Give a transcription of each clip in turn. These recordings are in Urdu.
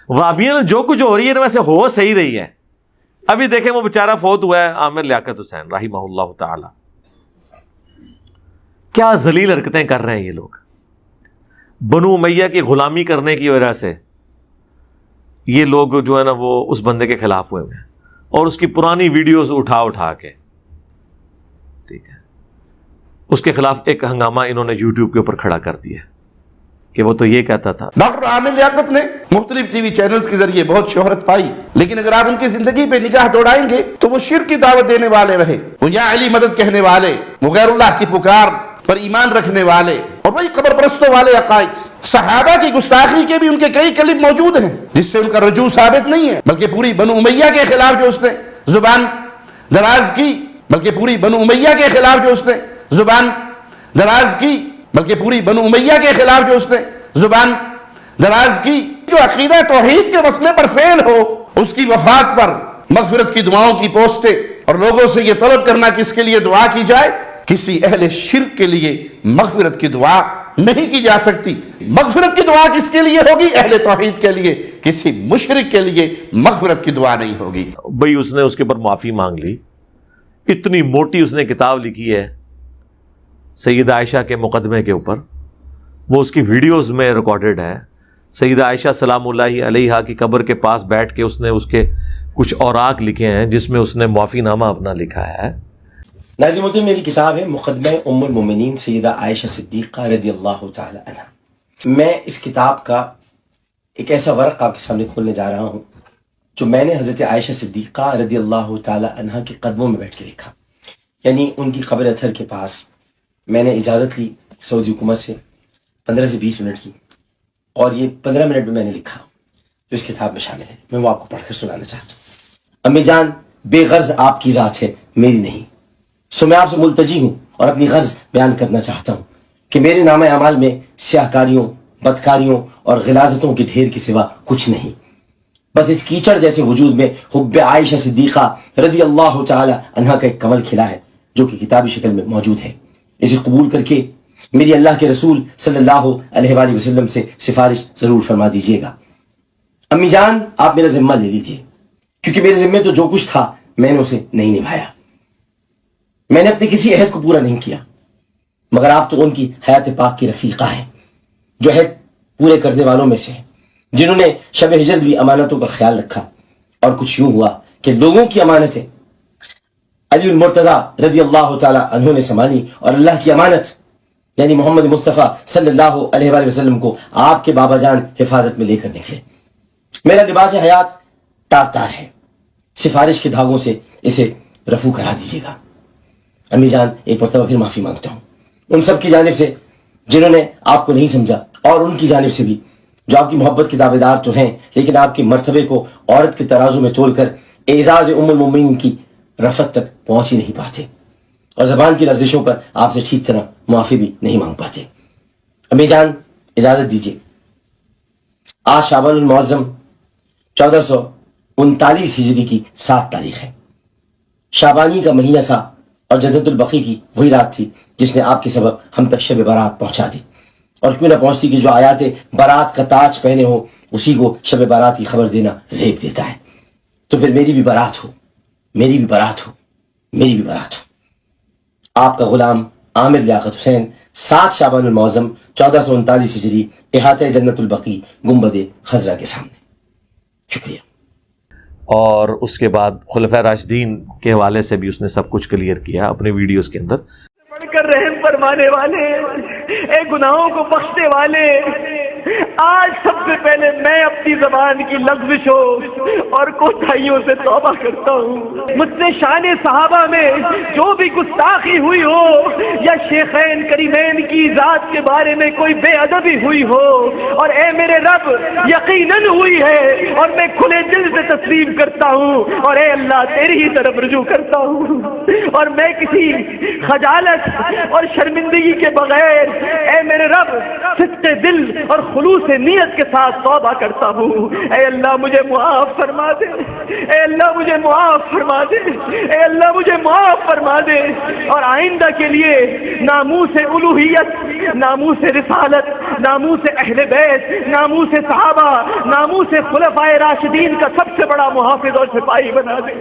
وابیاں جو کچھ ہو رہی ہے نا ویسے ہو صحیح رہی ہے. ابھی دیکھیں وہ بیچارہ فوت ہوا ہے عامر لیاقت حسین رحمہ اللہ تعالی. کیا ذلیل حرکتیں کر رہے ہیں یہ لوگ. بنو امیہ کی غلامی کرنے کی وجہ سے یہ لوگ جو ہے نا وہ اس بندے کے خلاف ہوئے ہیں اور اس کی پرانی ویڈیوز اٹھا کے ٹھیک ہے اس کے خلاف ایک ہنگامہ انہوں نے یوٹیوب کے اوپر کھڑا کر دیا کہ وہ تو یہ کہتا تھا. ڈاکٹر عامر لیاقت نے مختلف ٹی وی چینلز کے ذریعے بہت شہرت پائی، لیکن اگر آپ ان کی زندگی پہ نگاہ دوڑائیں گے تو وہ شرک کی دعوت دینے والے رہے، وہ یا علی مدد کہنے والے، وہ غیر اللہ کی پکار پر ایمان رکھنے والے، اور وہی قبر پرستوں والے عقائد. صحابہ کی گستاخی کے بھی ان کے کئی کلپ موجود ہیں جس سے ان کا رجوع ثابت نہیں ہے، بلکہ پوری بنو امیہ کے خلاف جو اس نے زبان دراز کی جو عقیدہ توحید کے مسئلے پر فیل ہو اس کی وفات پر مغفرت کی دعاؤں کی پوسٹیں اور لوگوں سے یہ طلب کرنا کہ اس کے لیے دعا کی جائے. کسی اہل شرک کے لیے مغفرت کی دعا نہیں کی جا سکتی. مغفرت کی دعا کس کے لیے ہوگی؟ اہل توحید کے لیے. کسی مشرک کے لیے مغفرت کی دعا نہیں ہوگی. بھئی اس نے اس کے اوپر معافی مانگ لی. اتنی موٹی اس نے کتاب لکھی ہے سیدہ عائشہ کے مقدمے کے اوپر، وہ اس کی ویڈیوز میں ریکارڈڈ ہے. سیدہ عائشہ سلام اللہ علیہا کی قبر کے پاس بیٹھ کے اس نے اس کے کچھ اوراق لکھے ہیں جس میں اس نے معافی نامہ اپنا لکھا ہے. ناظرین محترم، میری کتاب ہے مقدمہ ام المومنین سیدہ عائشہ صدیقہ رضی اللہ تعالی عنہ. میں اس کتاب کا ایک ایسا ورق آپ کے سامنے کھولنے جا رہا ہوں جو میں نے حضرت عائشہ صدیقہ رضی اللہ تعالی عنہ کے قدموں میں بیٹھ کے لکھا. یعنی ان کی قبر اطہر کے پاس میں نے اجازت لی سعودی حکومت سے 15 سے 20 منٹ کی، اور یہ 15 منٹ میں میں نے لکھا جو اس کتاب میں شامل ہے. میں وہ آپ کو پڑھ کر سنانا چاہتا ہوں. امی جان، بے غرض آپ کی ذات ہے، میری نہیں. سو میں آپ سے ملتجی ہوں اور اپنی غرض بیان کرنا چاہتا ہوں کہ میرے نام اعمال میں سیاہ کاریوں، بدکاریوں اور غلاظتوں کے ڈھیر کے سوا کچھ نہیں. بس اس کیچڑ جیسے وجود میں حب عائشہ صدیقہ رضی اللہ تعالی عنہ کا ایک کمل کھلا ہے جو کہ کتابی شکل میں موجود ہے. اسے قبول کر کے میری اللہ کے رسول صلی اللہ علیہ وآلہ وسلم سے سفارش ضرور فرما دیجیے گا. امی جان، آپ میرا ذمہ لے لیجیے، کیونکہ میرے ذمہ تو جو کچھ تھا میں نے اسے نہیں نبھایا. میں نے اپنے کسی عہد کو پورا نہیں کیا، مگر آپ تو ان کی حیات پاک کی رفیقہ ہیں جو عہد پورے کرنے والوں میں سے ہیں، جنہوں نے شب ہجرت بھی امانتوں کا خیال رکھا. اور کچھ یوں ہوا کہ لوگوں کی امانتیں علی المرتضیٰ رضی اللہ تعالی عنہ نے سنبھالی، اور اللہ کی امانت یعنی محمد مصطفیٰ صلی اللہ علیہ وآلہ وسلم کو آپ کے بابا جان حفاظت میں لے کر نکلے. میرا لباس حیات تار تار ہے، سفارش کے دھاگوں سے اسے رفو کرا دیجیے گا. امی جان، ایک مرتبہ پھر معافی مانگتا ہوں ان سب کی جانب سے جنہوں نے آپ کو نہیں سمجھا، اور ان کی جانب سے بھی جو آپ کی محبت کے دعوے دار تو ہیں لیکن آپ کے مرتبے کو عورت کے ترازو میں تول کر اعزاز ام المومنین کی رفعت تک پہنچ ہی نہیں پاتے، اور زبان کی لرزشوں پر آپ سے ٹھیک طرح معافی بھی نہیں مانگ پاتے. امی جان، اجازت دیجیے. آج شعبان المعظم 1439 ہجری کی 7 تاریخ ہے. شعبانی کا مہینہ تھا اور جنت البقیع کی وہی رات تھی جس نے آپ کے سبب ہم تک شب بارات پہنچا دی. اور کیوں نہ پہنچتی کہ جو آیات بارات کا تاج پہنے ہو اسی کو شب بارات کی خبر دینا زیب دیتا ہے. تو پھر میری بھی بارات ہو، میری بھی بارات ہو، میری بھی بارات ہو. آپ کا غلام عامر لیاقت حسین 7 شعبان المعظم 1439 ہجری، احاطہ جنت البقیع، گنبد خضرا کے سامنے. شکریہ. اور اس کے بعد خلفۂ راشدین کے حوالے سے بھی اس نے سب کچھ کلیئر کیا اپنے ویڈیوز کے اندر. بڑھ کر رحم فرمانے والے، اے گناہوں کو بخشنے والے، آج سب سے پہلے میں اپنی زبان کی لغزشوں اور کوتاہیوں سے توبہ کرتا ہوں. مجھ سے شان صحابہ میں جو بھی گستاخی ہوئی ہو یا شیخین کریمین کی ذات کے بارے میں کوئی بے ادبی ہوئی ہو، اور اے میرے رب یقیناً ہوئی ہے اور میں کھلے دل سے تسلیم کرتا ہوں، اور اے اللہ تیری ہی طرف رجوع کرتا ہوں، اور میں کسی خجالت اور شرمندگی کے بغیر اے میرے رب صدق دل اور خلوص سے نیت کے ساتھ توبہ کرتا ہوں، اے اللہ مجھے معاف فرما دے، اے اللہ مجھے معاف فرما دے، اے اللہ مجھے معاف فرما دے، اور آئندہ کے لیے ناموس الوہیت، ناموس رسالت، ناموس اہل بیت، ناموس صحابہ، ناموس خلفائے راشدین کا سب سے بڑا محافظ اور سپاہی بنا دے،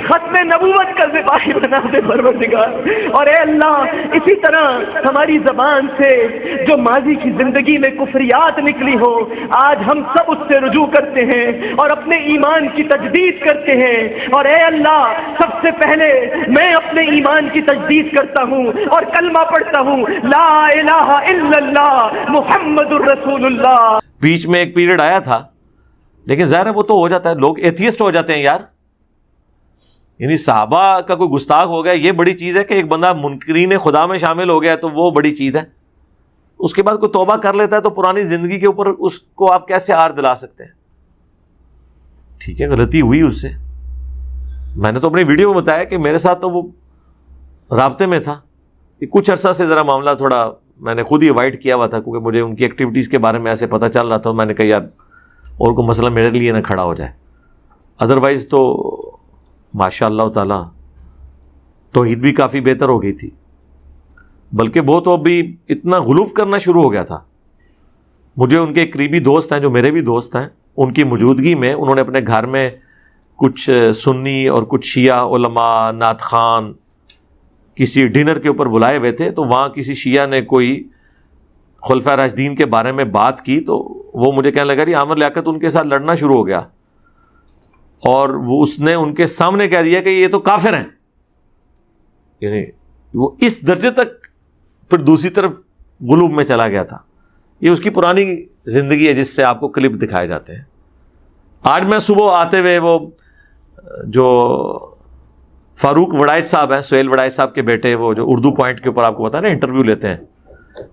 ختم نبوت کا سپاہی بنا دے پروردگار۔ اور اے اللہ اسی طرح ہماری زبان سے جو ماضی کی زندگی میں کفریات نکلی ہو، آج ہم سب اس سے رجوع کرتے ہیں اور اپنے ایمان کی تجدید کرتے ہیں۔ اور اے اللہ سب سے پہلے میں اپنے ایمان کی تجدید کرتا ہوں اور کلمہ پڑھتا ہوں، لا الہ الا اللہ محمد الرسول اللہ۔ بیچ میں ایک پیریڈ آیا تھا، لیکن ظاہر ہے وہ تو ہو جاتا ہے، لوگ ایتھیسٹ ہو جاتے ہیں یار، یعنی صحابہ کا کوئی گستاخ ہو گیا یہ بڑی چیز ہے کہ ایک بندہ منکرین خدا میں شامل ہو گیا تو وہ بڑی چیز ہے، اس کے بعد کوئی توبہ کر لیتا ہے تو پرانی زندگی کے اوپر اس کو آپ کیسے آر دلا سکتے ہیں؟ ٹھیک ہے غلطی ہوئی اس سے، میں نے تو اپنی ویڈیو میں بتایا کہ میرے ساتھ تو وہ رابطے میں تھا، کہ کچھ عرصہ سے ذرا معاملہ تھوڑا میں نے خود ہی اوائڈ کیا ہوا تھا، کیونکہ مجھے ان کی ایکٹیویٹیز کے بارے میں ایسے پتہ چل رہا تھا، میں نے کہا یار اور کوئی مسئلہ میرے لیے نہ کھڑا ہو جائے، ادروائز تو ماشاء اللہ تعالی توحید بھی کافی بہتر ہو گئی تھی، بلکہ وہ تو ابھی اتنا غلوف کرنا شروع ہو گیا تھا۔ مجھے ان کے قریبی دوست ہیں جو میرے بھی دوست ہیں، ان کی موجودگی میں انہوں نے اپنے گھر میں کچھ سنی اور کچھ شیعہ علماء نعت خان کسی ڈنر کے اوپر بلائے ہوئے تھے، تو وہاں کسی شیعہ نے کوئی خلفائے راشدین کے بارے میں بات کی، تو وہ مجھے کہنے لگا جی عامر لیاقت ان کے ساتھ لڑنا شروع ہو گیا، اور وہ اس نے ان کے سامنے کہہ دیا کہ یہ تو کافر ہیں، یعنی وہ اس درجے تک پھر دوسری طرف غلوب میں چلا گیا تھا۔ یہ اس کی پرانی زندگی ہے جس سے آپ کو کلپ دکھائے جاتے ہیں۔ آج میں صبح آتے ہوئے وہ جو فاروق وڑائچ صاحب ہیں، سہیل وڑائچ صاحب کے بیٹے، وہ جو اردو پوائنٹ کے اوپر آپ کو پتا ہے نا انٹرویو لیتے ہیں،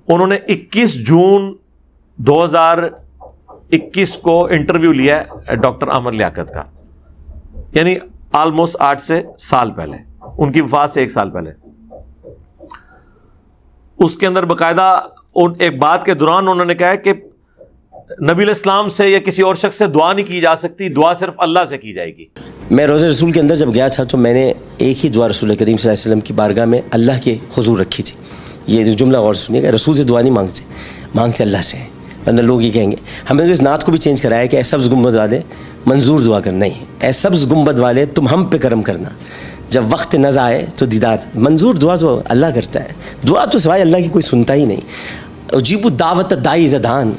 انہوں نے 21 جون 2021 کو انٹرویو لیا ہے ڈاکٹر عامر لیاقت کا، یعنی آلموسٹ 8 سے سال پہلے، ان کی وفات سے 1 سال پہلے۔ اس کے اندر باقاعدہ ایک بات کے دوران انہوں نے کہا کہ نبی الاسلام سے یا کسی اور شخص سے دعا نہیں کی جا سکتی، دعا صرف اللہ سے کی جائے گی۔ میں روزہ رسول کے اندر جب گیا تھا تو میں نے ایک ہی دعا رسول کریم صلی اللہ علیہ وسلم کی بارگاہ میں اللہ کے حضور رکھی تھی۔ یہ جو جملہ غور سے سنیے گا، رسول سے دعا نہیں مانگتے اللہ سے، ورنہ لوگ یہ کہیں گے۔ ہمیں تو اس نعت کو بھی چینج کرایا کہ اے سبز گنبد والے منظور دعا کرنا، نہیں، اے سبز گنبد والے تم ہم پہ کرم کرنا، جب وقت نظر آئے تو دیدار، منظور دعا تو اللہ کرتا ہے، دعا تو سوائے اللہ کی کوئی سنتا ہی نہیں۔ اجیب الدعوت الداعی اذا دعان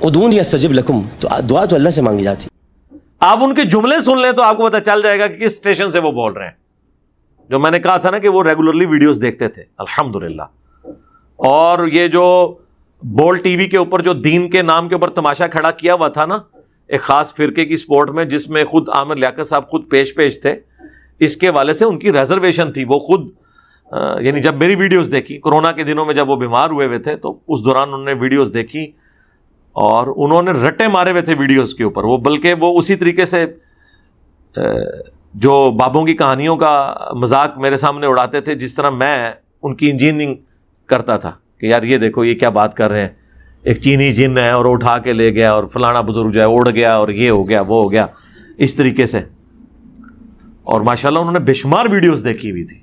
ادعونی استجب لکم، تو دعا تو اللہ سے مانگی جاتی۔ آپ ان کے جملے سن لیں تو آپ کو پتہ چل جائے گا کہ کس اسٹیشن سے وہ بول رہے ہیں، جو میں نے کہا تھا نا کہ وہ ریگولرلی ویڈیوز دیکھتے تھے الحمدللہ، اور یہ جو بول ٹی وی کے اوپر جو دین کے نام کے اوپر تماشا کھڑا کیا ہوا تھا نا ایک خاص فرقے کی سپورٹ میں، جس میں خود عامر لیاقت صاحب خود پیش تھے، اس کے والے سے ان کی ریزرویشن تھی، وہ خود یعنی جب میری ویڈیوز دیکھی کورونا کے دنوں میں جب وہ بیمار ہوئے تھے تو اس دوران انہوں نے ویڈیوز دیکھی اور انہوں نے رٹے مارے ہوئے تھے ویڈیوز کے اوپر، وہ بلکہ وہ اسی طریقے سے جو بابوں کی کہانیوں کا مذاق میرے سامنے اڑاتے تھے جس طرح میں ان کی انجینئرنگ کرتا تھا کہ یار یہ دیکھو یہ کیا بات کر رہے ہیں، ایک چینی جن ہے اور اٹھا کے لے گیا اور فلانا بزرگ جو ہے اڑ گیا اور یہ ہو گیا وہ ہو گیا، اس طریقے سے۔ اور ماشاءاللہ انہوں نے بے شمار ویڈیوز دیکھی ہوئی تھی،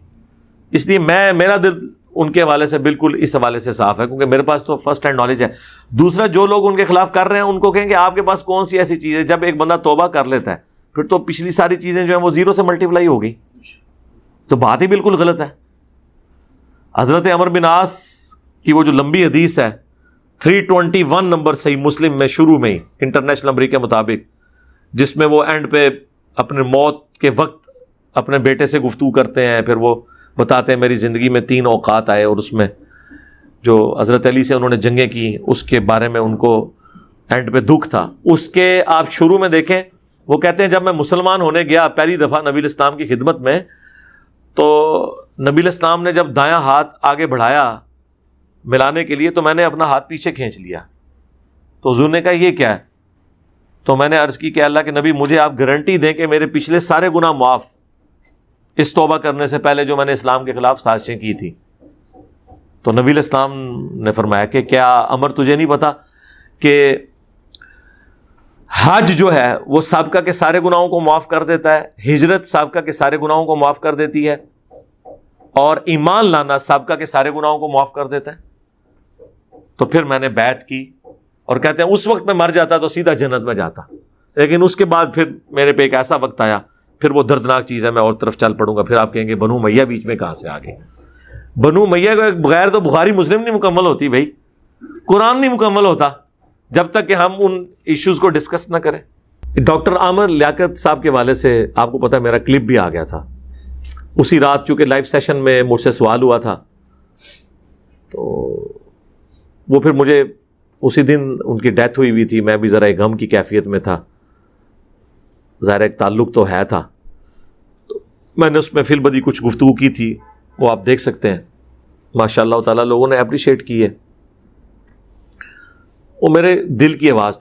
اس لیے میرا دل ان کے حوالے سے بالکل اس حوالے سے صاف ہے، کیونکہ میرے پاس تو فرسٹ ہینڈ نالج ہے۔ دوسرا، جو لوگ ان کے خلاف کر رہے ہیں ان کو کہیں کہ آپ کے پاس کون سی ایسی چیز ہے، جب ایک بندہ توبہ کر لیتا ہے پھر تو پچھلی ساری چیزیں جو ہیں وہ 0 سے ملٹیپلائی ہو گئی، تو بات ہی بالکل غلط ہے۔ حضرت عمر بن عاص کی وہ جو لمبی حدیث ہے 321 نمبر صحیح مسلم میں شروع میں ہی انٹرنیشنل نمبر کے مطابق، جس میں وہ اینڈ پہ اپنے موت کے وقت اپنے بیٹے سے گفتگو کرتے ہیں، پھر وہ بتاتے ہیں میری زندگی میں 3 اوقات آئے اور اس میں جو حضرت علی سے انہوں نے جنگیں کی اس کے بارے میں ان کو اینڈ پہ دکھ تھا۔ اس کے آپ شروع میں دیکھیں وہ کہتے ہیں جب میں مسلمان ہونے گیا پہلی دفعہ نبی الاسلام کی خدمت میں، تو نبی الاسلام نے جب دایاں ہاتھ آگے بڑھایا ملانے کے لیے تو میں نے اپنا ہاتھ پیچھے کھینچ لیا، تو حضور نے کہا یہ کیا ہے؟ تو میں نے عرض کی کہ اللہ کے نبی مجھے آپ گارنٹی دیں کہ میرے پچھلے سارے گناہ معاف، اس توبہ کرنے سے پہلے جو میں نے اسلام کے خلاف سازشیں کی تھی۔ تو نبی الاسلام نے فرمایا کہ کیا عمر تجھے نہیں پتا کہ حج جو ہے وہ سابقہ کے سارے گناہوں کو معاف کر دیتا ہے، ہجرت سابقہ کے سارے گناہوں کو معاف کر دیتی ہے، اور ایمان لانا سابقہ کے سارے گناہوں کو معاف کر دیتا ہے۔ تو پھر میں نے بیعت کی، اور کہتے ہیں اس وقت میں مر جاتا تو سیدھا جنت میں جاتا، لیکن اس کے بعد پھر میرے پہ ایک ایسا وقت آیا، پھر وہ دردناک چیز ہے، میں اور طرف چل پڑوں گا، پھر آپ کہیں گے بنو امیہ بیچ میں کہاں سے آ گئے؟ بنو امیہ کے بغیر تو بخاری مسلم نہیں مکمل ہوتی بھائی، قرآن نہیں مکمل ہوتا جب تک کہ ہم ان ایشوز کو ڈسکس نہ کریں۔ ڈاکٹر عامر لیاقت صاحب کے والے سے آپ کو پتا میرا کلپ بھی آ گیا تھا، اسی رات چونکہ لائیو سیشن میں مجھ سے سوال ہوا تھا، تو وہ پھر مجھے اسی دن ان کی ڈیتھ ہوئی تھی، میں بھی ذرا ایک غم کی کیفیت میں تھا، ظاہر ایک تعلق تو ہے تھا، تو میں نے اس میں فی البدی کچھ گفتگو کی تھی، وہ آپ دیکھ سکتے ہیں، ماشاء اللہ تعالیٰ لوگوں نے اپریشیٹ کی ہے، وہ میرے دل کی آواز